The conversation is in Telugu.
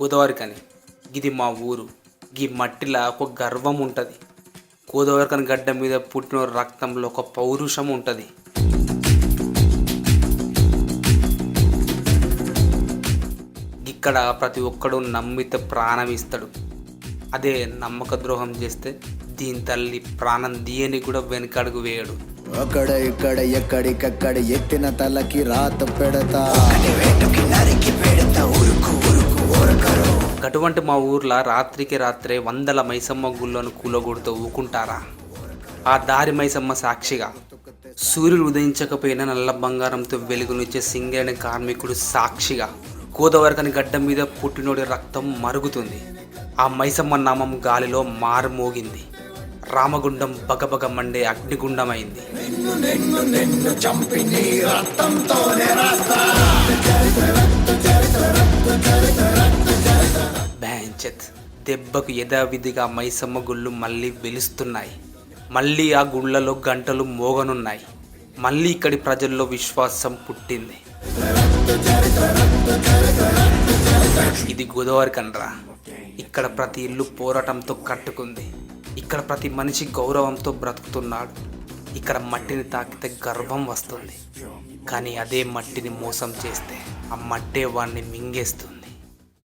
గోదావరికని ఇది మా ఊరు. గీ మట్టిలా ఒక గర్వం ఉంటుంది. గోదావరికని గడ్డ మీద పుట్టిన రక్తంలో ఒక పౌరుషం ఉంటుంది. ఇక్కడ ప్రతి ఒక్కడు నమ్మితే ప్రాణం ఇస్తాడు. అదే నమ్మక ద్రోహం చేస్తే దీని తల్లి ప్రాణం తీయని కూడా వెనకడుగు వేయడు. అక్కడ ఇక్కడ ఎక్కడికక్కడ ఎత్తిన తలకి రాత పెడతా. అటువంటి మా ఊర్లో రాత్రికి రాత్రే వందల మైసమ్మ గుళ్ళను కూలగొడుతూ ఊకుంటారా? ఆ దారి మైసమ్మ సాక్షిగా, సూర్యుడు ఉదయించకపోయినా నల్ల బంగారంతో వెలుగునిచ్చే సింగరేణి కార్మికుడు సాక్షిగా గోదావరికని గడ్డ మీద పుట్టినోడి రక్తం మరుగుతుంది. ఆ మైసమ్మ నామం గాలిలో మారుమోగింది. రామగుండం బగబగ మండే అగ్నిగుండమైంది. బ్యాంచెత్ దెబ్బకు యథావిధిగా మైసమ్మ గుళ్ళు మళ్ళీ వెలుస్తున్నాయి. మళ్ళీ ఆ గుళ్ళలో గంటలు మోగనున్నాయి. మళ్ళీ ఇక్కడి ప్రజల్లో విశ్వాసం పుట్టింది. ఇది గోదావరికనిరా. ఇక్కడ ప్రతి ఇల్లు పోరాటంతో కట్టుకుంది. ఇక్కడ ప్రతి మనిషి గౌరవంతో బ్రతుకుతున్నాడు. ఇక్కడ మట్టిని తాకితే గర్వం వస్తుంది. కానీ అదే మట్టిని మోసం చేస్తే ఆ మట్టే వాడిని మింగేస్తుంది.